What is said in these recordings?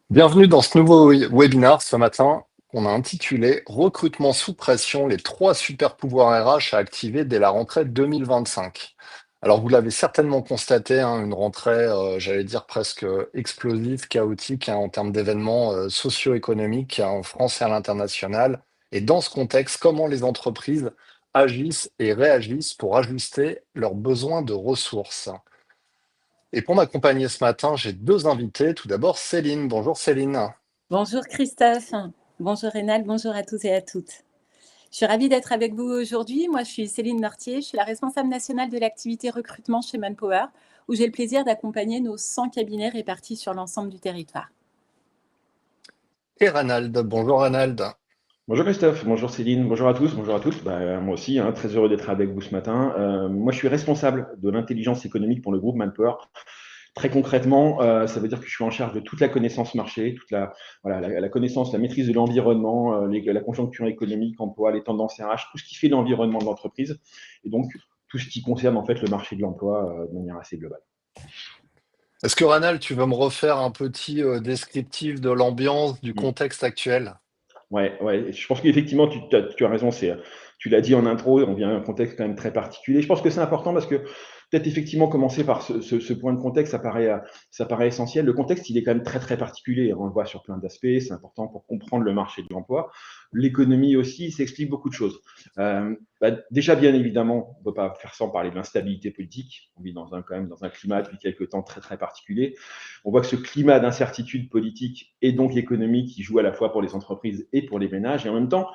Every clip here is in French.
Bienvenue dans ce nouveau webinaire ce matin qu'on a intitulé Recrutement sous pression, les trois super pouvoirs RH à activer dès la rentrée 2025. Alors vous l'avez certainement constaté, hein, une rentrée, j'allais dire presque explosive, chaotique hein, en termes d'événements socio-économiques hein, en France et à l'international. Et dans ce contexte, comment les entreprises agissent et réagissent pour ajuster leurs besoins de ressources. Et pour m'accompagner ce matin, j'ai deux invités. Tout d'abord, Céline. Bonjour Céline. Bonjour Christophe, bonjour Rénal, bonjour à tous et à toutes. Je suis ravie d'être avec vous aujourd'hui. Moi, je suis Céline Nortier, je suis la responsable nationale de l'activité recrutement chez Manpower, où j'ai le plaisir d'accompagner nos 100 cabinets répartis sur l'ensemble du territoire. Et Ranald. Bonjour Ranald. Bonjour Christophe, bonjour Céline, bonjour à tous, bonjour à toutes. Moi aussi, très heureux d'être avec vous ce matin. Moi, je suis responsable de l'intelligence économique pour le groupe Manpower. Très concrètement, ça veut dire que je suis en charge de toute la connaissance marché, la connaissance, la maîtrise de l'environnement, la conjoncture économique, emploi, les tendances RH, tout ce qui fait l'environnement de l'entreprise, et donc tout ce qui concerne en fait le marché de l'emploi de manière assez globale. Est-ce que Ranald, tu veux me refaire un petit descriptif de l'ambiance, du Mm. contexte actuel? Ouais, je pense qu'effectivement, tu as raison, tu l'as dit en intro, on vient d'un contexte quand même très particulier. Je pense que c'est important parce que peut-être effectivement commencer par ce point de contexte, ça paraît essentiel. Le contexte, il est quand même très très particulier. On le voit sur plein d'aspects, c'est important pour comprendre le marché de l'emploi. L'économie aussi, ça explique beaucoup de choses. Déjà, bien évidemment, on ne peut pas faire sans parler de l'instabilité politique. On vit quand même dans un climat depuis quelques temps très très particulier. On voit que ce climat d'incertitude politique et donc économique qui joue à la fois pour les entreprises et pour les ménages, et en même temps,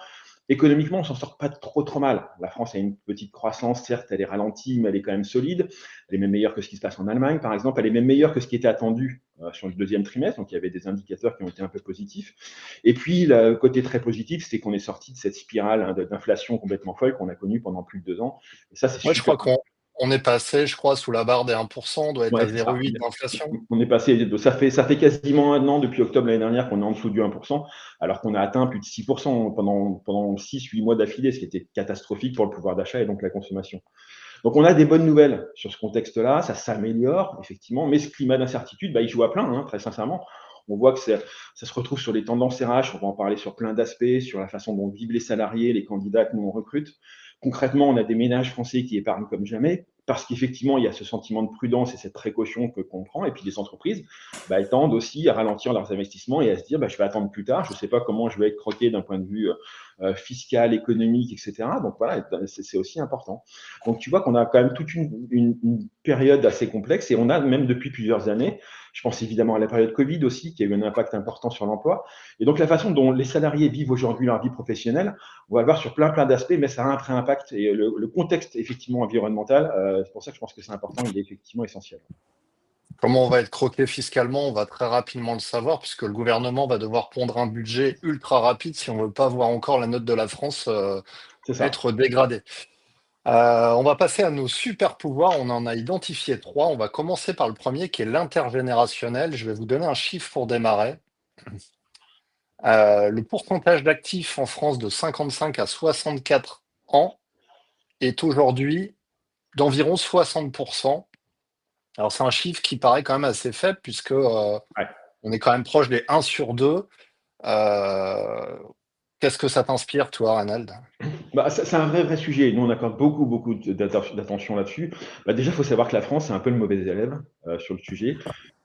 économiquement, on s'en sort pas trop mal. La France a une petite croissance, certes, elle est ralentie, mais elle est quand même solide. Elle est même meilleure que ce qui se passe en Allemagne, par exemple. Elle est même meilleure que ce qui était attendu sur le deuxième trimestre. Donc, il y avait des indicateurs qui ont été un peu positifs. Et puis, le côté très positif, c'est qu'on est sorti de cette spirale d'inflation complètement folle qu'on a connue pendant plus de 2 ans. Et ça, c'est Ouais, je super. crois qu'on est passé, je crois, sous la barre des 1%, on doit être à Ouais, c'est ça. 0,8 d'inflation. On est passé, ça fait quasiment un an depuis octobre l'année dernière qu'on est en dessous du 1%, alors qu'on a atteint plus de 6% pendant 6-8 mois d'affilée, ce qui était catastrophique pour le pouvoir d'achat et donc la consommation. Donc on a des bonnes nouvelles sur ce contexte-là, ça s'améliore effectivement, mais ce climat d'incertitude, il joue à plein, très sincèrement. On voit que ça se retrouve sur les tendances RH, on va en parler sur plein d'aspects, sur la façon dont vivent les salariés, les candidats que nous on recrute. Concrètement, on a des ménages français qui épargnent comme jamais, parce qu'effectivement, il y a ce sentiment de prudence et cette précaution qu'on prend. Et puis les entreprises, elles tendent aussi à ralentir leurs investissements et à se dire, je vais attendre plus tard, je ne sais pas comment je vais être croqué d'un point de vue fiscal, économique, etc. Donc voilà, c'est aussi important. Donc tu vois qu'on a quand même toute une période assez complexe et on a même depuis plusieurs années, je pense évidemment à la période Covid aussi, qui a eu un impact important sur l'emploi. Et donc la façon dont les salariés vivent aujourd'hui leur vie professionnelle, on va le voir sur plein d'aspects, mais ça a un vrai impact. Et le contexte effectivement environnemental, c'est pour ça que je pense que c'est important, il est effectivement essentiel. Comment on va être croqué fiscalement, on va très rapidement le savoir, puisque le gouvernement va devoir pondre un budget ultra rapide si on ne veut pas voir encore la note de la France C'est ça. être dégradée. On va passer à nos super pouvoirs. On en a identifié trois. On va commencer par le premier qui est l'intergénérationnel. Je vais vous donner un chiffre pour démarrer. Le pourcentage d'actifs en France de 55 à 64 ans est aujourd'hui d'environ 60%. Alors c'est un chiffre qui paraît quand même assez faible puisque Ouais. on est quand même proche des 1 sur 2. Qu'est-ce que ça t'inspire, toi, Ranald? C'est un vrai sujet. Nous, on accorde beaucoup d'attention là-dessus. Déjà, il faut savoir que la France, c'est un peu le mauvais élève sur le sujet,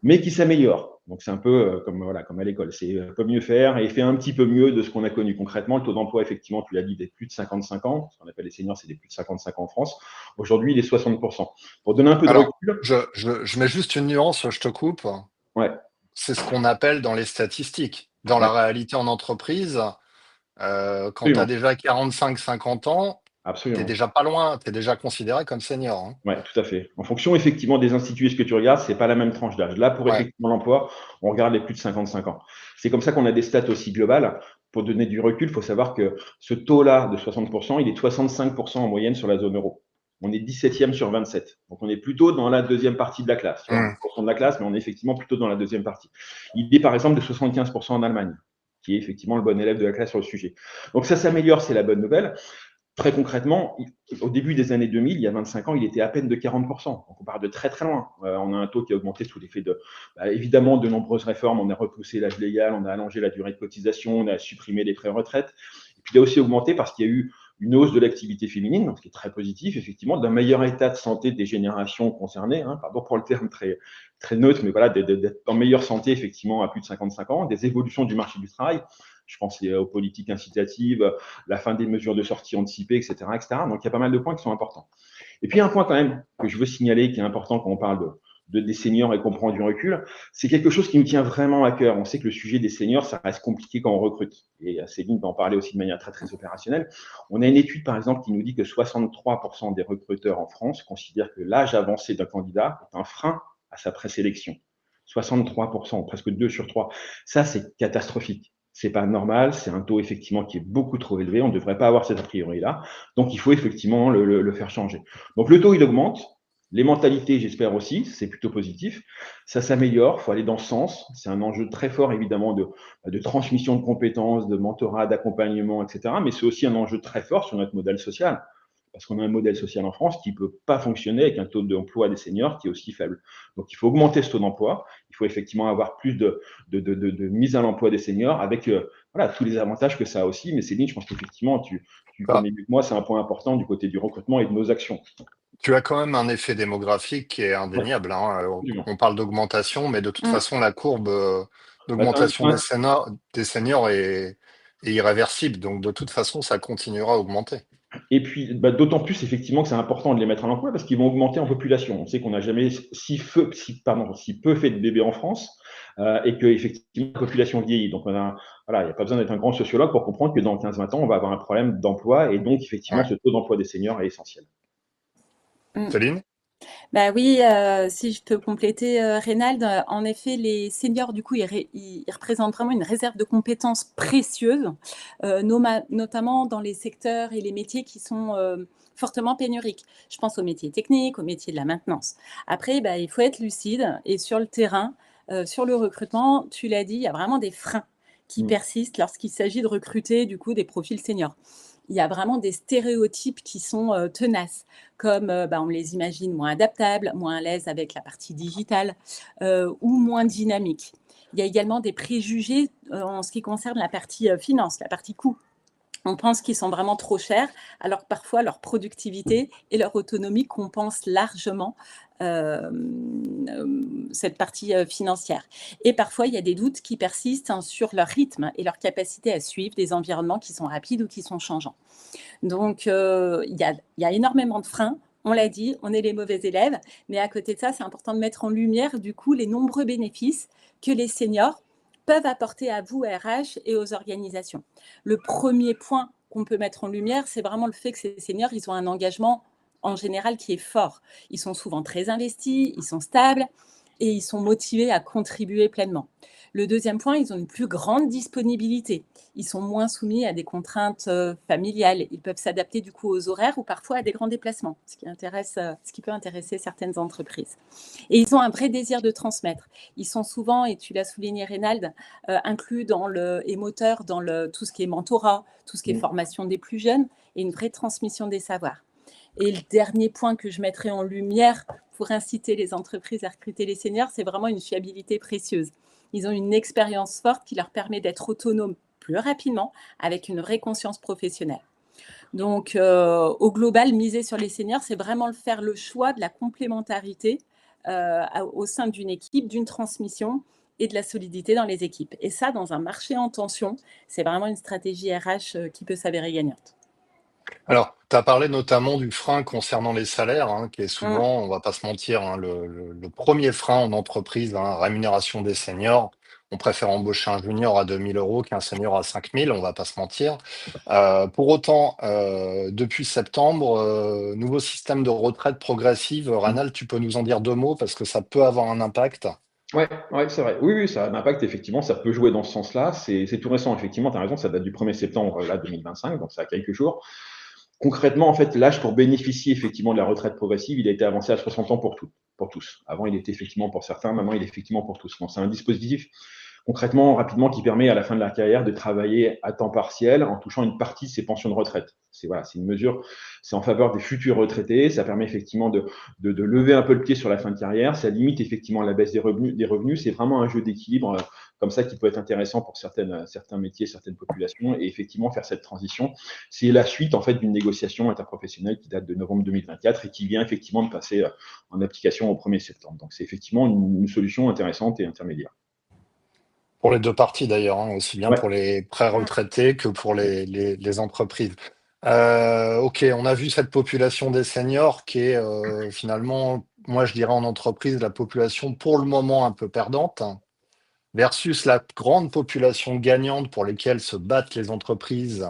mais qui s'améliore. Donc, c'est un peu comme à l'école. C'est peut mieux faire et fait un petit peu mieux de ce qu'on a connu concrètement. Le taux d'emploi, effectivement, tu l'as dit, des plus de 55 ans. Ce qu'on appelle les seniors, c'est des plus de 55 ans en France. Aujourd'hui, il est 60%. Pour donner un peu de Alors, recul, je mets juste une nuance, je te coupe. ouais, C'est ce qu'on appelle dans les statistiques. Dans ouais, la réalité en entreprise, quand tu as absolument, déjà 45-50 ans, tu es absolument. déjà pas loin, tu es déjà considéré comme senior, hein. Ouais, tout à fait. En fonction effectivement des instituts ce que tu regardes, c'est pas la même tranche d'âge. Là, pour Ouais. effectivement l'emploi, on regarde les plus de 55 ans. C'est comme ça qu'on a des stats aussi globales. Pour donner du recul, il faut savoir que ce taux-là de 60%, il est 65% en moyenne sur la zone euro. On est 17e sur 27. Donc on est plutôt dans la deuxième partie de la classe. Tu vois, Hmm. 1% de la classe, mais on est effectivement plutôt dans la deuxième partie. Il est par exemple de 75% en Allemagne, qui est effectivement le bon élève de la classe sur le sujet. Donc ça s'améliore, c'est la bonne nouvelle. très concrètement, au début des années 2000, il y a 25 ans, il était à peine de 40%. Donc on part de très très loin. On a un taux qui a augmenté sous l'effet de, évidemment, de nombreuses réformes. On a repoussé l'âge légal, on a allongé la durée de cotisation, on a supprimé les pré-retraites. Et puis il a aussi augmenté parce qu'il y a eu une hausse de l'activité féminine, donc ce qui est très positif, effectivement, d'un meilleur état de santé des générations concernées, hein, pardon pour le terme très, très neutre, mais voilà, d'être en meilleure santé, effectivement, à plus de 55 ans, des évolutions du marché du travail. Je pense aux politiques incitatives, la fin des mesures de sortie anticipée, etc., etc. Donc, il y a pas mal de points qui sont importants. Et puis, un point quand même que je veux signaler qui est important quand on parle des seniors et qu'on prend du recul, c'est quelque chose qui nous tient vraiment à cœur. On sait que le sujet des seniors, ça reste compliqué quand on recrute. Et Céline va en parler aussi de manière très, très opérationnelle. On a une étude, par exemple, qui nous dit que 63% des recruteurs en France considèrent que l'âge avancé d'un candidat est un frein à sa présélection. 63%, presque 2 sur 3. Ça, c'est catastrophique. C'est pas normal, c'est un taux effectivement qui est beaucoup trop élevé, on ne devrait pas avoir cet a priori-là, donc il faut effectivement le faire changer. Donc le taux, il augmente, les mentalités, j'espère aussi, c'est plutôt positif, ça s'améliore, il faut aller dans ce sens, c'est un enjeu très fort évidemment de transmission de compétences, de mentorat, d'accompagnement, etc., mais c'est aussi un enjeu très fort sur notre modèle social, parce qu'on a un modèle social en France qui ne peut pas fonctionner avec un taux d'emploi des seniors qui est aussi faible. Donc il faut augmenter ce taux d'emploi, il faut effectivement avoir plus de mise à l'emploi des seniors avec voilà, tous les avantages que ça a aussi. Mais Céline, je pense qu'effectivement, tu Bah, connais mieux que moi, c'est un point important du côté du recrutement et de nos actions. tu as quand même un effet démographique qui est Ouais, indéniable, hein. absolument. On parle d'augmentation, mais de toute Mm. façon, la courbe Bah, d'augmentation des seniors est irréversible. Donc, de toute façon, ça continuera à augmenter. et puis, d'autant plus effectivement que c'est important de les mettre à l'emploi parce qu'ils vont augmenter en population. On sait qu'on n'a jamais si peu fait de bébés en France et que effectivement la population vieillit. Donc voilà, il n'y a pas besoin d'être un grand sociologue pour comprendre que dans 15-20 ans, on va avoir un problème d'emploi et donc effectivement Ouais. ce taux d'emploi des seniors est essentiel. Mm. Céline? Bah oui, si je peux compléter, Reynald, en effet, les seniors, du coup, ils représentent vraiment une réserve de compétences précieuses, notamment dans les secteurs et les métiers qui sont fortement pénuriques. Je pense aux métiers techniques, aux métiers de la maintenance. Après, bah, il faut être lucide et sur le terrain, sur le recrutement, tu l'as dit, il y a vraiment des freins qui Mm. persistent lorsqu'il s'agit de recruter, du coup, des profils seniors. Il y a vraiment des stéréotypes qui sont tenaces, comme on les imagine moins adaptables, moins à l'aise avec la partie digitale ou moins dynamiques. Il y a également des préjugés en ce qui concerne la partie finance, la partie coût. On pense qu'ils sont vraiment trop chers, alors que parfois leur productivité et leur autonomie compensent largement cette partie financière. Et parfois, il y a des doutes qui persistent sur leur rythme et leur capacité à suivre des environnements qui sont rapides ou qui sont changeants. Donc, il y a énormément de freins. On l'a dit, on est les mauvais élèves, mais à côté de ça, c'est important de mettre en lumière, du coup, les nombreux bénéfices que les seniors peuvent apporter à vous, RH, et aux organisations. Le premier point qu'on peut mettre en lumière, c'est vraiment le fait que ces seniors, ils ont un engagement en général qui est fort. Ils sont souvent très investis, ils sont stables et ils sont motivés à contribuer pleinement. Le deuxième point, ils ont une plus grande disponibilité. Ils sont moins soumis à des contraintes familiales. Ils peuvent s'adapter du coup aux horaires ou parfois à des grands déplacements, ce qui peut intéresser certaines entreprises. Et ils ont un vrai désir de transmettre. Ils sont souvent, et tu l'as souligné Reynald, inclus et moteurs dans tout ce qui est mentorat, tout ce qui est Mm. formation des plus jeunes et une vraie transmission des savoirs. Et le dernier point que je mettrai en lumière pour inciter les entreprises à recruter les seniors, c'est vraiment une fiabilité précieuse. Ils ont une expérience forte qui leur permet d'être autonomes plus rapidement avec une vraie conscience professionnelle. Donc, au global, miser sur les seniors, c'est vraiment faire le choix de la complémentarité au sein d'une équipe, d'une transmission et de la solidité dans les équipes. Et ça, dans un marché en tension, c'est vraiment une stratégie RH qui peut s'avérer gagnante. Alors, tu as parlé notamment du frein concernant les salaires, hein, qui est Mmh. souvent, on va pas se mentir, hein, le premier frein en entreprise, hein, rémunération des seniors. On préfère embaucher un junior à 2 000 euros qu'un senior à 5 000, on va pas se mentir. Pour autant, depuis septembre, nouveau système de retraite progressive. Ranal, tu peux nous en dire deux mots parce que ça peut avoir un impact. Ouais, ouais, c'est vrai. Oui, oui, ça a un impact, effectivement, ça peut jouer dans ce sens-là. C'est tout récent, effectivement, tu as raison, ça date du 1er septembre là, 2025, donc ça a quelques jours. Concrètement, en fait, l'âge pour bénéficier effectivement de la retraite progressive, il a été avancé à 60 ans pour tous. Avant, il était effectivement pour certains, maintenant, il est effectivement pour tous. Donc, c'est un dispositif concrètement, rapidement, qui permet à la fin de la carrière de travailler à temps partiel en touchant une partie de ses pensions de retraite. C'est voilà, c'est une mesure, c'est en faveur des futurs retraités. Ça permet effectivement de lever un peu le pied sur la fin de carrière. Ça limite effectivement la baisse des revenus. C'est vraiment un jeu d'équilibre comme ça qui peut être intéressant pour certains métiers, certaines populations. Et effectivement, faire cette transition, c'est la suite en fait d'une négociation interprofessionnelle qui date de novembre 2024 et qui vient effectivement de passer en application au 1er septembre. Donc, c'est effectivement une solution intéressante et intermédiaire. Pour les deux parties d'ailleurs, hein, aussi bien Ouais. pour les pré-retraités que pour les entreprises. Ok, on a vu cette population des seniors qui est finalement, moi je dirais en entreprise, la population pour le moment un peu perdante, versus la grande population gagnante pour lesquelles se battent les entreprises,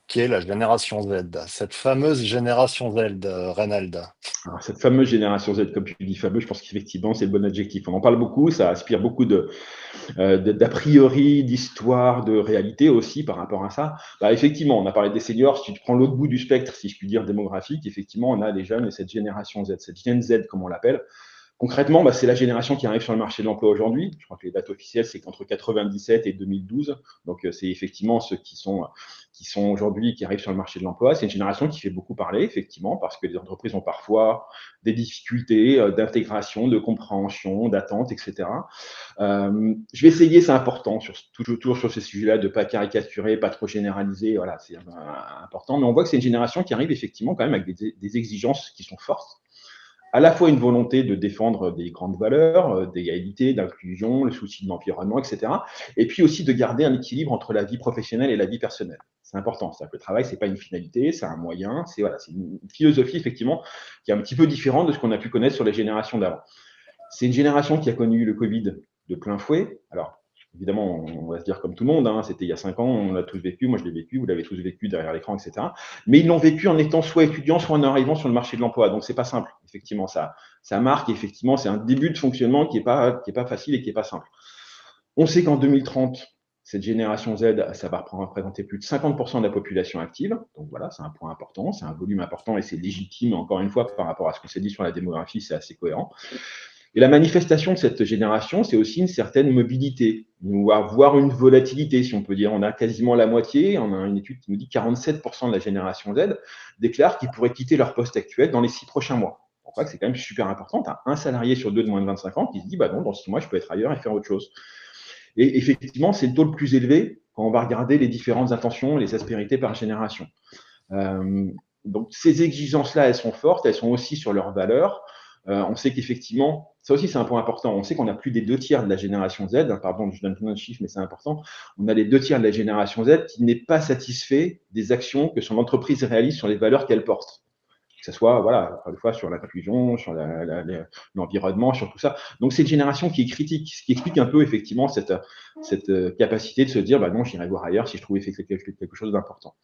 qui est la génération Z. Cette fameuse génération Z, Reynald. Alors, cette fameuse génération Z, comme tu dis, fameux, je pense qu'effectivement, c'est le bon adjectif. On en parle beaucoup, ça aspire beaucoup d'a priori, d'histoire, de réalité aussi par rapport à ça. Bah, effectivement, on a parlé des seniors. Si tu prends l'autre bout du spectre, si je puis dire, démographique, effectivement, on a les jeunes et cette génération Z, cette Gen Z, comme on l'appelle. Concrètement, bah, c'est la génération qui arrive sur le marché de l'emploi aujourd'hui. Je crois que les dates officielles, c'est qu'entre 97 et 2012. Donc, c'est effectivement ceux qui sont aujourd'hui, qui arrivent sur le marché de l'emploi. C'est une génération qui fait beaucoup parler, effectivement, parce que les entreprises ont parfois des difficultés d'intégration, de compréhension, d'attente, etc. Je vais essayer, c'est important, toujours sur ces sujets-là, de ne pas caricaturer, pas trop généraliser. Voilà, c'est important. Mais on voit que c'est une génération qui arrive effectivement quand même avec des exigences qui sont fortes, à la fois une volonté de défendre des grandes valeurs, d'égalité, d'inclusion, le souci de l'environnement, etc. Et puis aussi de garder un équilibre entre la vie professionnelle et la vie personnelle. C'est important. C'est-à-dire que le travail, c'est pas une finalité, c'est un moyen. C'est voilà, c'est une philosophie effectivement qui est un petit peu différente de ce qu'on a pu connaître sur les générations d'avant. C'est une génération qui a connu le Covid de plein fouet. Alors, évidemment, on va se dire comme tout le monde, hein, c'était il y a 5 ans, on l'a tous vécu, moi je l'ai vécu, vous l'avez tous vécu derrière l'écran, etc. Mais ils l'ont vécu en étant soit étudiants, soit en arrivant sur le marché de l'emploi. Donc, c'est pas simple, effectivement. Ça marque, effectivement, c'est un début de fonctionnement qui est pas facile et qui est pas simple. On sait qu'en 2030, cette génération Z, ça va représenter plus de 50% de la population active. Donc voilà, c'est un point important, c'est un volume important et c'est légitime, encore une fois, par rapport à ce qu'on s'est dit sur la démographie, c'est assez cohérent. Et la manifestation de cette génération, c'est aussi une certaine mobilité, voire une volatilité, si on peut dire. On a quasiment la moitié, on a une étude qui nous dit que 47% de la génération Z déclarent qu'ils pourraient quitter leur poste actuel dans les 6 prochains mois. On voit que c'est quand même super important. Tu as un salarié sur 2 de moins de 25 ans qui se dit, bah non, dans 6 mois, je peux être ailleurs et faire autre chose. Et effectivement, c'est le taux le plus élevé quand on va regarder les différentes intentions, les aspérités par génération. Donc, ces exigences-là, elles sont fortes, elles sont aussi sur leurs valeurs. On sait qu'effectivement, ça aussi c'est un point important, on sait qu'on a plus des 2 tiers de la génération Z, pardon, je donne plein de chiffres, mais c'est important, on a les 2 tiers de la génération Z qui n'est pas satisfait des actions que son entreprise réalise sur les valeurs qu'elle porte. Que ce soit, voilà, encore une fois, sur l'inclusion, sur l'environnement, sur tout ça. Donc, c'est une génération qui est critique, ce qui explique un peu, effectivement, cette capacité de se dire, bah non, j'irai voir ailleurs si je trouvais quelque chose d'important.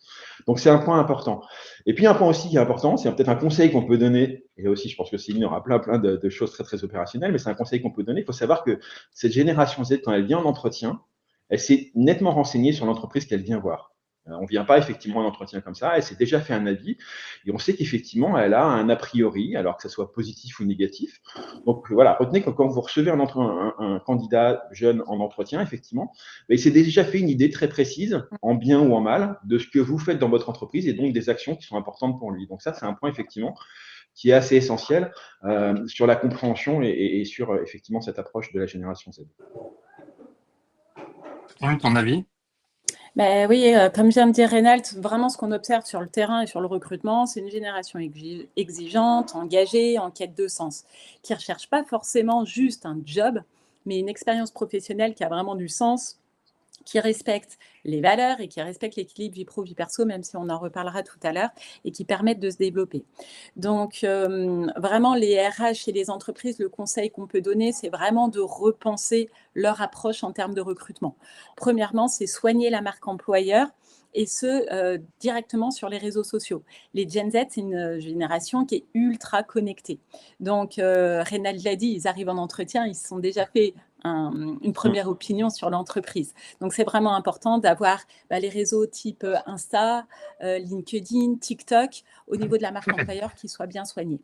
Donc, c'est un point important. Et puis, un point aussi qui est important, c'est peut-être un conseil qu'on peut donner, et là aussi, je pense que Céline aura plein de choses très, très opérationnelles, mais c'est un conseil qu'on peut donner. Il faut savoir que cette génération Z, quand elle vient en entretien, elle s'est nettement renseignée sur l'entreprise qu'elle vient voir. On ne vient pas effectivement en entretien comme ça, elle s'est déjà fait un avis et on sait qu'effectivement elle a un a priori, alors que ce soit positif ou négatif. Donc voilà, retenez que quand vous recevez un candidat jeune en entretien, effectivement, il s'est déjà fait une idée très précise, en bien ou en mal, de ce que vous faites dans votre entreprise et donc des actions qui sont importantes pour lui. Donc ça, c'est un point effectivement qui est assez essentiel sur la compréhension et sur effectivement cette approche de la génération Z. Ton avis? Ben oui, comme vient de dire Reynald, vraiment ce qu'on observe sur le terrain et sur le recrutement, c'est une génération exigeante, engagée, en quête de sens, qui ne recherche pas forcément juste un job, mais une expérience professionnelle qui a vraiment du sens, qui respecte les valeurs et qui respecte l'équilibre vie pro, vie perso, même si on en reparlera tout à l'heure, et qui permettent de se développer. Donc, vraiment, les RH et les entreprises, le conseil qu'on peut donner, c'est vraiment de repenser leur approche en termes de recrutement. Premièrement, c'est soigner la marque employeur et ce, directement sur les réseaux sociaux. Les Gen Z, c'est une génération qui est ultra connectée. Donc, Reynald l'a dit, ils arrivent en entretien, ils se sont déjà fait une première opinion sur l'entreprise. Donc, c'est vraiment important d'avoir les réseaux type Insta, LinkedIn, TikTok, au niveau de la marque employeur, qui soient bien soignés.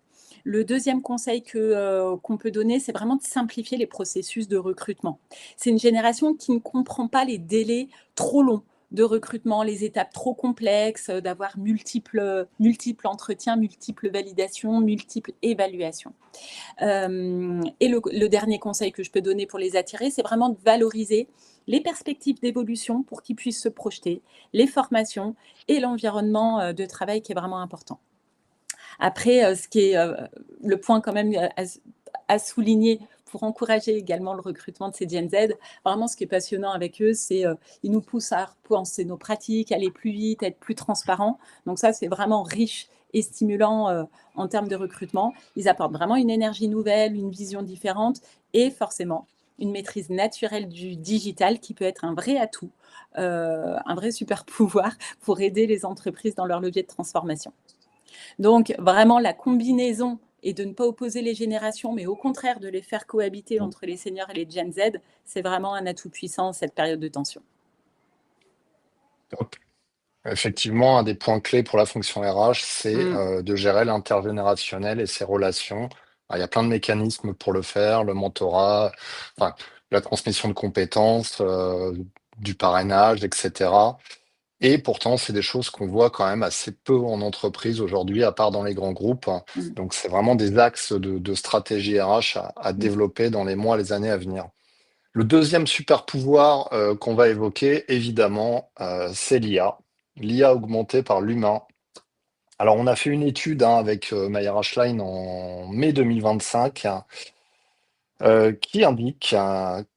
Le deuxième conseil qu'on peut donner, c'est vraiment de simplifier les processus de recrutement. C'est une génération qui ne comprend pas les délais trop longs de recrutement, les étapes trop complexes, d'avoir multiples entretiens, multiples validations, multiples évaluations. Et le dernier conseil que je peux donner pour les attirer, c'est vraiment de valoriser les perspectives d'évolution pour qu'ils puissent se projeter, les formations et l'environnement de travail qui est vraiment important. Après, ce qui est le point quand même à souligner pour encourager également le recrutement de ces Gen Z, vraiment ce qui est passionnant avec eux, c'est ils nous poussent à repenser nos pratiques, aller plus vite, être plus transparents. Donc ça, c'est vraiment riche et stimulant en termes de recrutement. Ils apportent vraiment une énergie nouvelle, une vision différente et forcément une maîtrise naturelle du digital qui peut être un vrai atout, un vrai super pouvoir pour aider les entreprises dans leur levier de transformation. Donc, vraiment, la combinaison et de ne pas opposer les générations, mais au contraire de les faire cohabiter entre les seniors et les Gen Z, c'est vraiment un atout puissant cette période de tension. Donc, effectivement, un des points clés pour la fonction RH, c'est de gérer l'intergénérationnel et ses relations. Alors, il y a plein de mécanismes pour le faire, le mentorat, enfin, la transmission de compétences, du parrainage, etc. Et pourtant, c'est des choses qu'on voit quand même assez peu en entreprise aujourd'hui, à part dans les grands groupes. Donc, c'est vraiment des axes de stratégie RH à développer dans les mois, les années à venir. Le deuxième super pouvoir qu'on va évoquer, évidemment, c'est l'IA. L'IA augmentée par l'humain. Alors, on a fait une étude avec Meyer Ashline en mai 2025 qui indique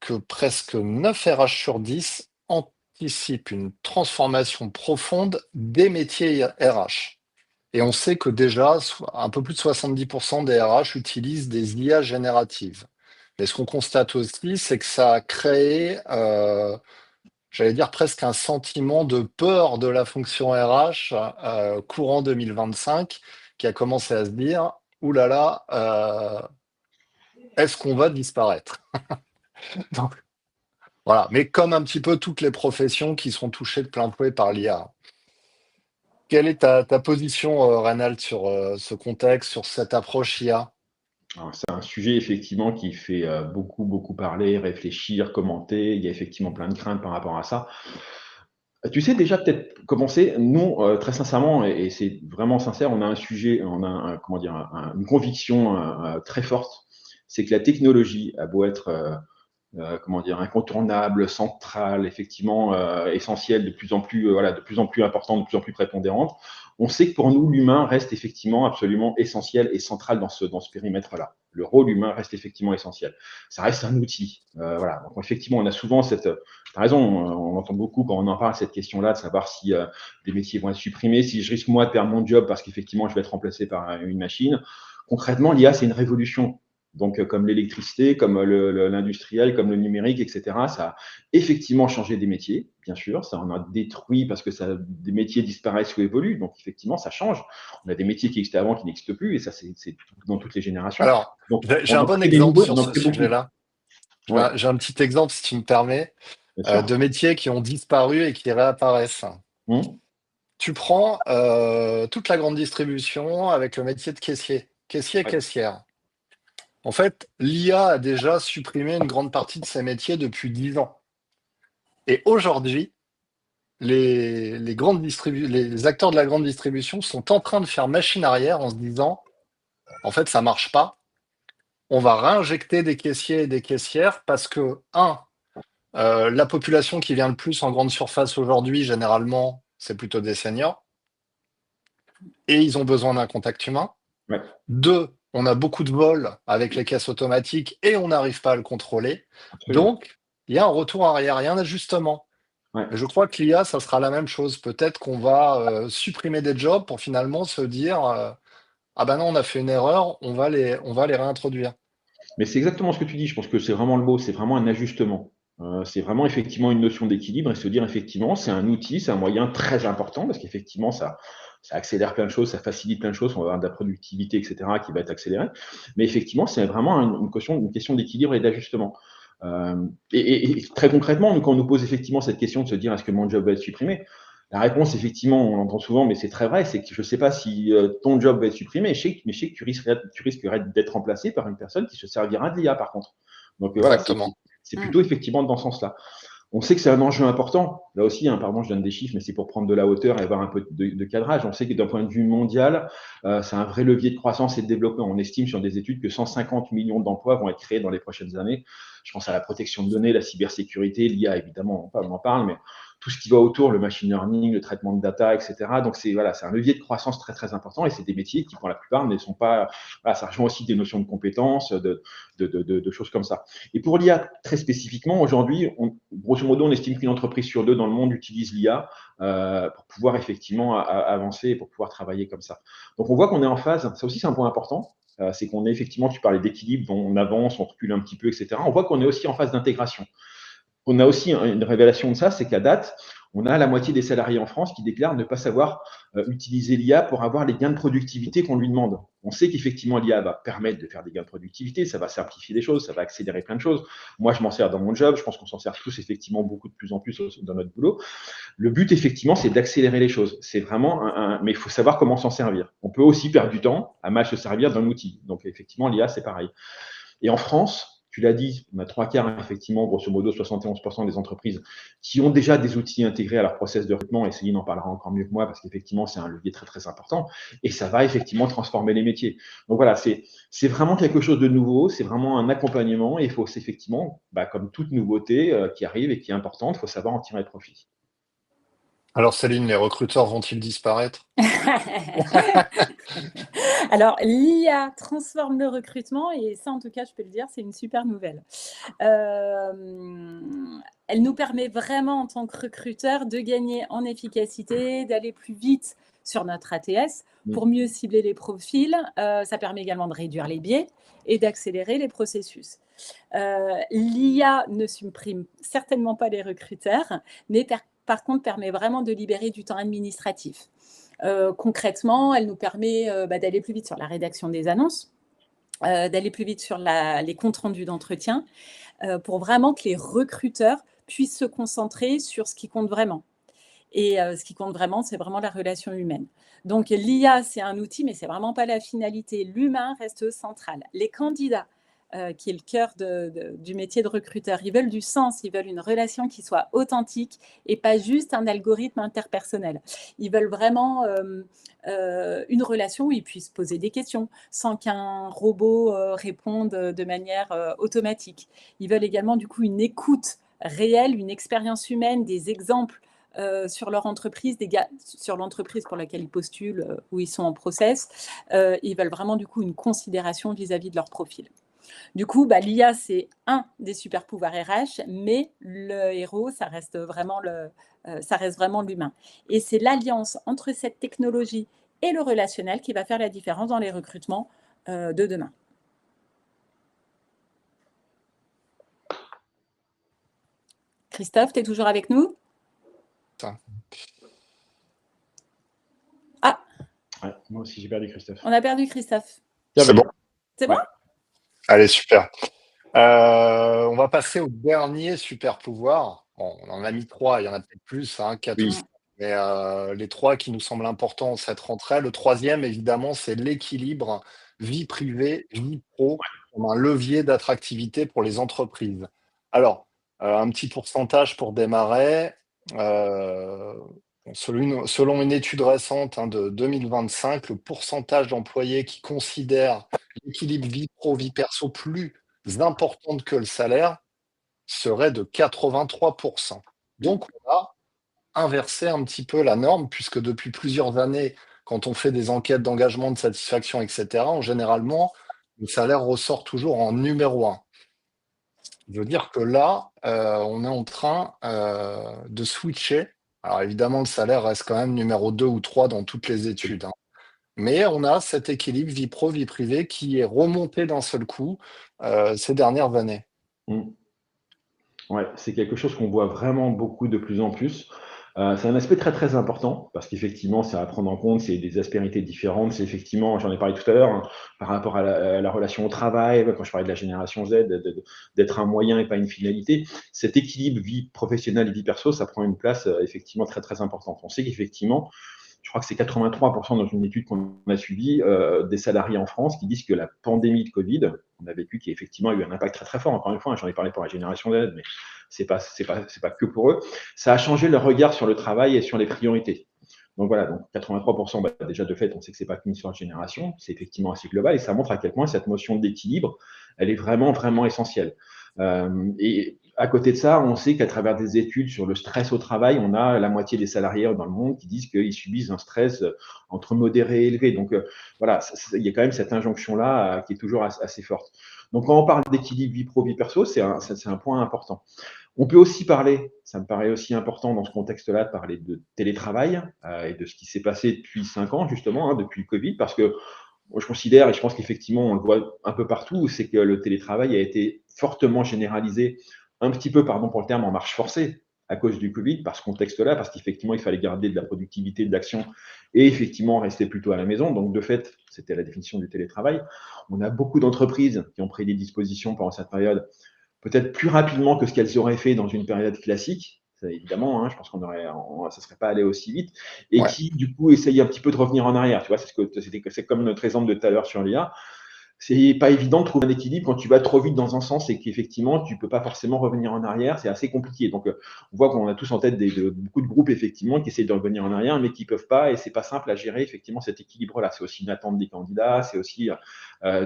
que presque 9 RH sur 10 anticipent une transformation profonde des métiers RH. Et on sait que déjà, un peu plus de 70% des RH utilisent des IA génératives. Mais ce qu'on constate aussi, c'est que ça a créé, j'allais dire presque un sentiment de peur de la fonction RH courant 2025, qui a commencé à se dire, ouh là là, est-ce qu'on va disparaître? Donc, voilà. Mais comme un petit peu toutes les professions qui sont touchées de plein fouet par l'IA. Quelle est ta position, Reynald, sur ce contexte, sur cette approche IA? C'est un sujet effectivement qui fait beaucoup parler, réfléchir, commenter. Il y a effectivement plein de craintes par rapport à ça. Tu sais déjà peut-être commencer, nous, très sincèrement, et c'est vraiment sincère, on a un sujet, on a comment dire, une conviction très forte, c'est que la technologie a beau être comment dire, incontournable, centrale, effectivement essentielle, de plus en plus, voilà, de plus en plus importante, de plus en plus prépondérante. On sait que pour nous, l'humain reste effectivement absolument essentiel et central dans ce périmètre-là. Le rôle humain reste effectivement essentiel. Ça reste un outil. Voilà. Donc, effectivement, on a souvent cette. Tu as raison, on entend beaucoup quand on en parle cette question-là, de savoir si des métiers vont être supprimés, si je risque moi de perdre mon job parce qu'effectivement je vais être remplacé par une machine. Concrètement, l'IA, c'est une révolution. Donc, comme l'électricité, comme l'industriel, comme le numérique, etc., ça a effectivement changé des métiers, bien sûr. Ça en a détruit parce que des métiers disparaissent ou évoluent. Donc, effectivement, ça change. On a des métiers qui existaient avant qui n'existent plus, et ça, c'est dans toutes les générations. Alors, Donc, j'ai on un en bon crée des exemple nouveaux, sur on en ce crée beaucoup. sujet-là. Ouais, J'ai un petit exemple, si tu me permets, bien sûr. de métiers qui ont disparu et qui réapparaissent. Tu prends toute la grande distribution avec le métier de caissier, Ouais. caissière. En fait, l'IA a déjà supprimé une grande partie de ces métiers depuis 10 ans. Et aujourd'hui, les acteurs de la grande distribution sont en train de faire machine arrière en se disant, en fait, ça marche pas. On va réinjecter des caissiers et des caissières parce que, la population qui vient le plus en grande surface aujourd'hui, généralement, c'est plutôt des seniors. Et ils ont besoin d'un contact humain. Ouais. 2, on a beaucoup de vols avec les caisses automatiques et on n'arrive pas à le contrôler. Absolument. Donc, il y a un retour arrière, il y a un ajustement. Ouais. Et je crois que l'IA, ça sera la même chose. Peut-être qu'on va supprimer des jobs pour finalement se dire ah ben non, on a fait une erreur, on va les réintroduire. Mais c'est exactement ce que tu dis. Je pense que c'est vraiment le mot, c'est vraiment un ajustement. C'est vraiment effectivement une notion d'équilibre et se dire effectivement, c'est un outil, c'est un moyen très important parce qu'effectivement, ça accélère plein de choses, ça facilite plein de choses, on va avoir de la productivité, etc., qui va être accélérée. Mais effectivement, c'est vraiment une question d'équilibre et d'ajustement. Et très concrètement, quand on nous pose effectivement cette question de se dire est-ce que mon job va être supprimé, La réponse, effectivement, on l'entend souvent, mais c'est très vrai, c'est que je ne sais pas si ton job va être supprimé, mais je sais que tu risquerais d'être remplacé par une personne qui se servira de l'IA, par contre. Donc voilà, Exactement. c'est plutôt effectivement dans ce sens-là. On sait que c'est un enjeu important. Là aussi, pardon, je donne des chiffres, mais c'est pour prendre de la hauteur et avoir un peu de cadrage. On sait que d'un point de vue mondial, c'est un vrai levier de croissance et de développement. On estime sur des études que 150 millions d'emplois vont être créés dans les prochaines années. Je pense à la protection de données, la cybersécurité, l'IA, évidemment, on en parle, mais tout ce qui va autour, le machine learning, le traitement de data, etc. Donc, c'est un levier de croissance très, très important et c'est des métiers qui, pour la plupart, ne sont pas. Voilà, ça rejoint aussi des notions de compétences, de choses comme ça. Et pour l'IA, très spécifiquement, aujourd'hui, grosso modo, on estime qu'une entreprise sur 2 dans le monde utilise l'IA pour pouvoir effectivement avancer et pour pouvoir travailler comme ça. Donc, on voit qu'on est en phase. Ça aussi, c'est un point important. C'est qu'on est effectivement, tu parlais d'équilibre, dont on avance, on recule un petit peu, etc. On voit qu'on est aussi en phase d'intégration. On a aussi une révélation de ça, c'est qu'à date, on a la moitié des salariés en France qui déclarent ne pas savoir utiliser l'IA pour avoir les gains de productivité qu'on lui demande. On sait qu'effectivement, l'IA va permettre de faire des gains de productivité, ça va simplifier des choses, ça va accélérer plein de choses. Moi, je m'en sers dans mon job, je pense qu'on s'en sert tous effectivement beaucoup de plus en plus dans notre boulot. Le but, effectivement, c'est d'accélérer les choses. C'est vraiment mais il faut savoir comment s'en servir. On peut aussi perdre du temps à mal se servir d'un outil. Donc, effectivement, l'IA, c'est pareil. Et en France, tu l'as dit, on a 3/4, effectivement, grosso modo 71% des entreprises qui ont déjà des outils intégrés à leur process de recrutement, et Céline en parlera encore mieux que moi, parce qu'effectivement, c'est un levier très, très important, et ça va effectivement transformer les métiers. Donc voilà, c'est vraiment quelque chose de nouveau, c'est vraiment un accompagnement, et il faut effectivement, comme toute nouveauté qui arrive et qui est importante, il faut savoir en tirer profit. Alors Céline, les recruteurs vont-ils disparaître? Alors, l'IA transforme le recrutement et ça, en tout cas, je peux le dire, c'est une super nouvelle. Elle nous permet vraiment, en tant que recruteur, de gagner en efficacité, d'aller plus vite sur notre ATS pour mieux cibler les profils. Ça permet également de réduire les biais et d'accélérer les processus. L'IA ne supprime certainement pas les recruteurs, mais par contre permet vraiment de libérer du temps administratif. Concrètement, elle nous permet d'aller plus vite sur la rédaction des annonces, d'aller plus vite sur les comptes rendus d'entretien, pour vraiment que les recruteurs puissent se concentrer sur ce qui compte vraiment. Et ce qui compte vraiment, c'est vraiment la relation humaine. Donc l'IA, c'est un outil, mais c'est vraiment pas la finalité. L'humain reste central. Les candidats, qui est le cœur du métier de recruteur, ils veulent du sens, ils veulent une relation qui soit authentique et pas juste un algorithme interpersonnel. Ils veulent vraiment une relation où ils puissent poser des questions sans qu'un robot réponde de manière automatique. Ils veulent également du coup une écoute réelle, une expérience humaine, des exemples sur leur entreprise, sur l'entreprise pour laquelle ils postulent, où ils sont en process. Ils veulent vraiment du coup une considération vis-à-vis de leur profil. Du coup, l'IA, c'est un des super pouvoirs RH, mais le héros, ça reste vraiment l'humain. Et c'est l'alliance entre cette technologie et le relationnel qui va faire la différence dans les recrutements de demain. Christophe, tu es toujours avec nous? Ah, Ouais, moi aussi, j'ai perdu Christophe. on a perdu Christophe. C'est bon? C'est bon? Allez, super. On va passer au dernier super pouvoir. Bon, on en a mis 3, il y en a peut-être plus, 4 ou Oui. 5. Mais les 3 qui nous semblent importants cette rentrée. Le troisième, évidemment, c'est l'équilibre vie privée, vie pro, comme un levier d'attractivité pour les entreprises. Alors, un petit pourcentage pour démarrer. Selon une étude récente de 2025, le pourcentage d'employés qui considèrent l'équilibre vie pro, vie perso plus importante que le salaire serait de 83%. Donc, on a inversé un petit peu la norme, puisque depuis plusieurs années, quand on fait des enquêtes d'engagement, de satisfaction, etc., généralement, le salaire ressort toujours en numéro 1. Je veux dire que là, on est en train de switcher. Alors évidemment, le salaire reste quand même numéro 2 ou 3 dans toutes les études, hein. Mais on a cet équilibre vie pro, vie privée qui est remonté d'un seul coup ces dernières années. Ouais, c'est quelque chose qu'on voit vraiment beaucoup de plus en plus. C'est un aspect très, très important parce qu'effectivement, c'est à prendre en compte, c'est des aspérités différentes. C'est effectivement, j'en ai parlé tout à l'heure, hein, par rapport à la relation au travail, quand je parlais de la génération Z, d'être un moyen et pas une finalité. Cet équilibre vie professionnelle et vie perso, ça prend une place effectivement très, très importante. On sait qu'effectivement, je crois que c'est 83% dans une étude qu'on a suivie des salariés en France qui disent que la pandémie de Covid, on a vécu qui effectivement a eu un impact très très fort. Encore une fois, j'en ai parlé pour la génération Z, mais c'est pas que pour eux. Ça a changé leur regard sur le travail et sur les priorités. Donc voilà, donc 83%, bah, déjà de fait, on sait que c'est pas qu'une histoire de génération, c'est effectivement assez global et ça montre à quel point cette notion d'équilibre, elle est vraiment, vraiment essentielle. Et à côté de ça, on sait qu'à travers des études sur le stress au travail, on a la moitié des salariés dans le monde qui disent qu'ils subissent un stress entre modéré et élevé. Donc voilà, il y a quand même cette injonction-là qui est toujours assez forte. Donc quand on parle d'équilibre vie pro, vie perso, c'est un point important. On peut aussi parler, ça me paraît aussi important dans ce contexte-là, de parler de télétravail et de ce qui s'est passé depuis 5 ans, justement, hein, depuis le Covid, parce que moi, je considère, et je pense qu'effectivement, on le voit un peu partout, c'est que le télétravail a été fortement généralisé, un petit peu, pardon pour le terme, en marche forcée à cause du Covid, par ce contexte-là, parce qu'effectivement, il fallait garder de la productivité, de l'action, et effectivement rester plutôt à la maison. Donc, de fait, c'était la définition du télétravail. On a beaucoup d'entreprises qui ont pris des dispositions pendant cette période peut-être plus rapidement que ce qu'elles auraient fait dans une période classique. Ça, évidemment, hein, je pense ça serait pas allé aussi vite, et Ouais. qui du coup essayent un petit peu de revenir en arrière. Tu vois, c'est comme notre exemple de tout à l'heure sur l'IA. C'est pas évident de trouver un équilibre quand tu vas trop vite dans un sens et qu'effectivement tu peux pas forcément revenir en arrière. C'est assez compliqué. Donc on voit qu'on a tous en tête beaucoup de groupes effectivement qui essayent de revenir en arrière, mais qui peuvent pas. Et c'est pas simple à gérer effectivement cet équilibre-là. C'est aussi une attente des candidats, c'est aussi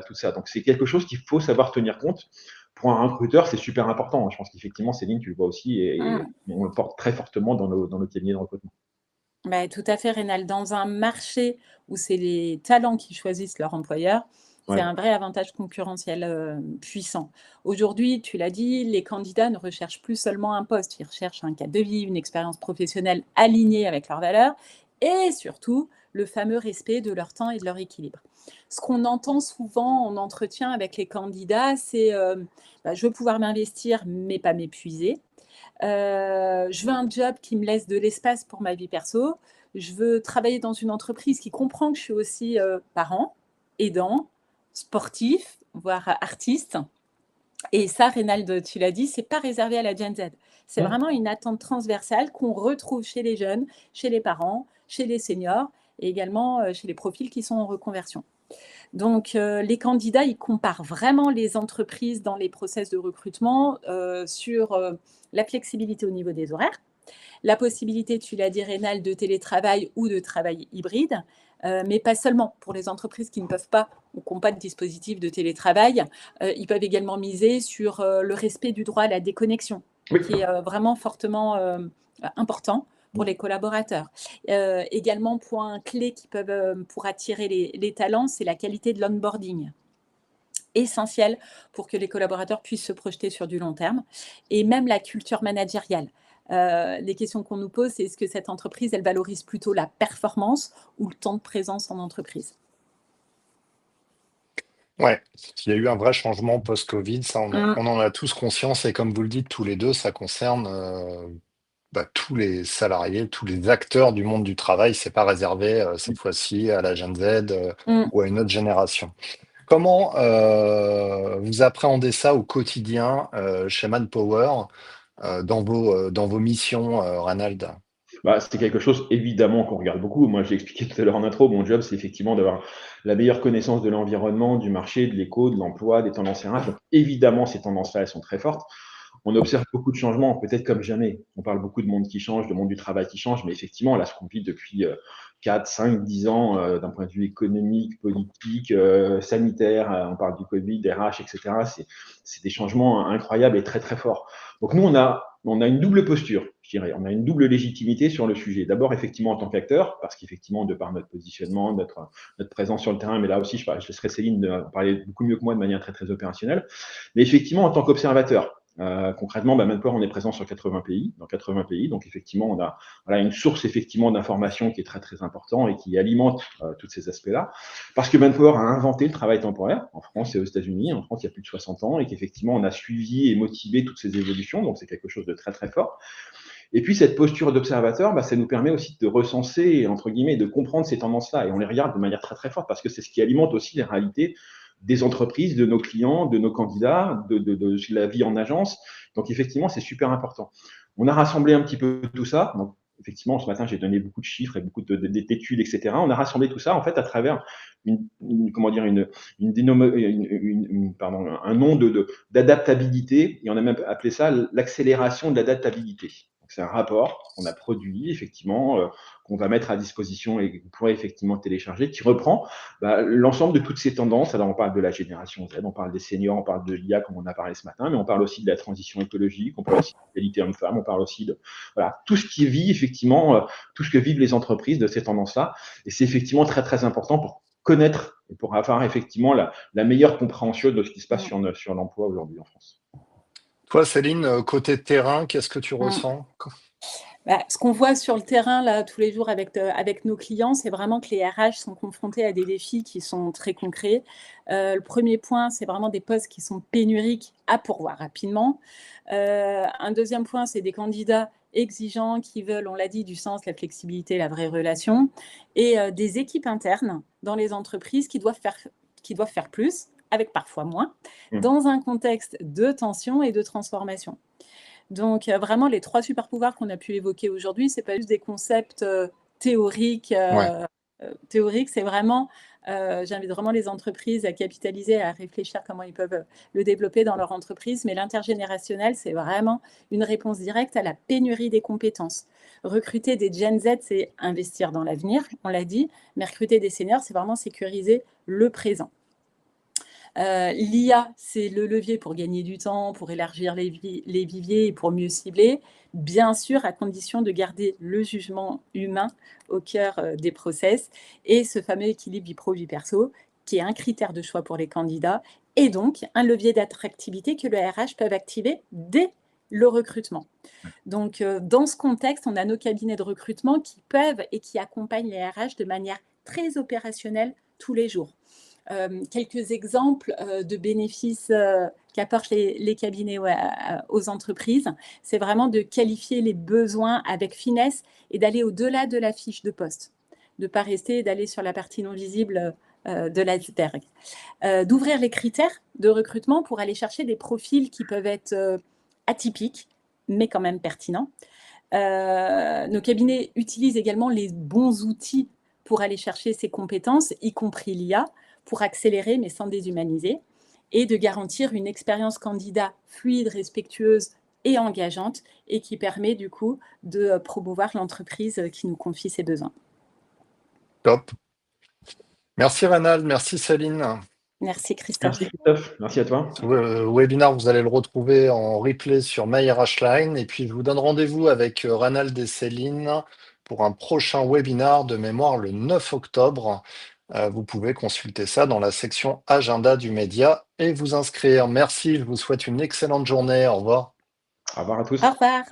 tout ça. Donc c'est quelque chose qu'il faut savoir tenir compte. Pour un recruteur, c'est super important. Je pense qu'effectivement, Céline, tu le vois aussi, et on le porte très fortement dans nos cabinets de recrutement. Bah, tout à fait, Rénal. Dans un marché où c'est les talents qui choisissent leur employeur, c'est Ouais. un vrai avantage concurrentiel puissant. Aujourd'hui, tu l'as dit, les candidats ne recherchent plus seulement un poste, ils recherchent un cadre de vie, une expérience professionnelle alignée avec leurs valeurs et surtout le fameux respect de leur temps et de leur équilibre. Ce qu'on entend souvent en entretien avec les candidats, c'est bah, je veux pouvoir m'investir mais pas m'épuiser. Je veux un job qui me laisse de l'espace pour ma vie perso. Je veux travailler dans une entreprise qui comprend que je suis aussi parent, aidant, sportif, voire artiste. Et ça, Reynald, tu l'as dit, c'est pas réservé à la Gen Z. C'est Ouais. vraiment une attente transversale qu'on retrouve chez les jeunes, chez les parents, chez les seniors et également chez les profils qui sont en reconversion. Donc, les candidats, ils comparent vraiment les entreprises dans les process de recrutement sur la flexibilité au niveau des horaires, la possibilité, tu l'as dit, Rénal, de télétravail ou de travail hybride, mais pas seulement. Pour les entreprises qui ne peuvent pas ou qui n'ont pas de dispositif de télétravail, ils peuvent également miser sur le respect du droit à la déconnexion, Oui. qui est vraiment fortement important pour les collaborateurs. Également, point clé qui peuvent, pour attirer les talents, c'est la qualité de l'onboarding, essentiel pour que les collaborateurs puissent se projeter sur du long terme, et même la culture managériale. Les questions qu'on nous pose, c'est est-ce que cette entreprise, elle valorise plutôt la performance ou le temps de présence en entreprise? Ouais, il y a eu un vrai changement post-Covid, ça Mmh. on en a tous conscience et comme vous le dites tous les deux, ça concerne bah, tous les salariés, tous les acteurs du monde du travail. C'est pas réservé cette fois-ci à la Gen Z Mmh. ou à une autre génération. Comment vous appréhendez ça au quotidien chez Manpower dans vos missions, Ranald? Bah, c'est quelque chose évidemment qu'on regarde beaucoup. Moi, j'ai expliqué tout à l'heure en intro, mon job, c'est effectivement d'avoir la meilleure connaissance de l'environnement, du marché, de l'éco, de l'emploi, des tendances RH. Donc, évidemment, ces tendances-là, elles sont très fortes. On observe beaucoup de changements, peut-être comme jamais. On parle beaucoup de monde qui change, de monde du travail qui change, mais effectivement, là, ce qu'on vit depuis 4, 5, 10 ans, d'un point de vue économique, politique, sanitaire, on parle du Covid, RH, etc., c'est des changements incroyables et très, très forts. Donc, nous, on a une double posture, je dirais. On a une double légitimité sur le sujet. D'abord, effectivement, en tant qu'acteur, parce qu'effectivement, de par notre positionnement, notre présence sur le terrain, mais là aussi, je laisserai Céline parler beaucoup mieux que moi de manière très, très opérationnelle. Mais effectivement, en tant qu'observateur, concrètement, Manpower, on est présent sur 80 pays, dans 80 pays. Donc, effectivement, on a une source effectivement d'information qui est très, très importante et qui alimente tous ces aspects-là. Parce que Manpower a inventé le travail temporaire en France et aux États-Unis. En France, il y a plus de 60 ans et qu'effectivement, on a suivi et motivé toutes ces évolutions. Donc, c'est quelque chose de très, très fort. Et puis, cette posture d'observateur, ça nous permet aussi de recenser, entre guillemets, de comprendre ces tendances-là. Et on les regarde de manière très, très forte parce que c'est ce qui alimente aussi les réalités des entreprises, de nos clients, de nos candidats, de la vie en agence. Donc, effectivement, c'est super important. On a rassemblé un petit peu tout ça. Donc, effectivement, ce matin, j'ai donné beaucoup de chiffres et beaucoup d'études, etc. On a rassemblé tout ça, en fait, à travers un nom d'adaptabilité, et on a même appelé ça l'accélération de l'adaptabilité. C'est un rapport qu'on a produit, effectivement, qu'on va mettre à disposition et que vous pourrez effectivement télécharger, qui reprend l'ensemble de toutes ces tendances. Alors, on parle de la génération Z, on parle des seniors, on parle de l'IA, comme on a parlé ce matin, mais on parle aussi de la transition écologique, on parle aussi de l'égalité homme-femme, on parle aussi de tout ce qui vit, effectivement, tout ce que vivent les entreprises de ces tendances-là. Et c'est effectivement très, très important pour connaître et pour avoir effectivement la meilleure compréhension de ce qui se passe sur l'emploi aujourd'hui en France. Toi, Céline, côté terrain, qu'est-ce que tu ressens? Ce qu'on voit sur le terrain là, tous les jours avec nos clients, c'est vraiment que les RH sont confrontés à des défis qui sont très concrets. Le premier point, c'est vraiment des postes qui sont pénuriques à pourvoir rapidement. Un deuxième point, c'est des candidats exigeants qui veulent, on l'a dit, du sens, la flexibilité, la vraie relation, et des équipes internes dans les entreprises qui doivent faire plus, avec parfois moins, dans un contexte de tension et de transformation. Donc, vraiment, les 3 super pouvoirs qu'on a pu évoquer aujourd'hui, ce n'est pas juste des concepts théoriques. Théoriques, c'est vraiment, j'invite vraiment les entreprises à capitaliser, à réfléchir comment ils peuvent le développer dans leur entreprise. Mais l'intergénérationnel, c'est vraiment une réponse directe à la pénurie des compétences. Recruter des Gen Z, c'est investir dans l'avenir, on l'a dit, mais recruter des seniors, c'est vraiment sécuriser le présent. L'IA, c'est le levier pour gagner du temps, pour élargir les viviers et pour mieux cibler, bien sûr à condition de garder le jugement humain au cœur des process et ce fameux équilibre vie pro-vie perso qui est un critère de choix pour les candidats et donc un levier d'attractivité que le RH peut activer dès le recrutement. Donc, dans ce contexte, on a nos cabinets de recrutement qui peuvent et qui accompagnent les RH de manière très opérationnelle tous les jours. Quelques exemples de bénéfices qu'apportent les cabinets aux entreprises, c'est vraiment de qualifier les besoins avec finesse et d'aller au-delà de la fiche de poste, de ne pas rester et d'aller sur la partie non visible de l'iceberg. D'ouvrir les critères de recrutement pour aller chercher des profils qui peuvent être atypiques, mais quand même pertinents. Nos cabinets utilisent également les bons outils pour aller chercher ces compétences, y compris l'IA, pour accélérer mais sans déshumaniser, et de garantir une expérience candidat fluide, respectueuse et engageante, et qui permet du coup de promouvoir l'entreprise qui nous confie ses besoins. Top. Merci Rénal, merci Céline. Merci Christophe. Merci Christophe, merci à toi. Ce webinaire, vous allez le retrouver en replay sur MyRHline. Et puis, je vous donne rendez-vous avec Ranald et Céline pour un prochain webinaire de mémoire le 9 octobre. Vous pouvez consulter ça dans la section agenda du média et vous inscrire. Merci, je vous souhaite une excellente journée. Au revoir. Au revoir à tous. Au revoir.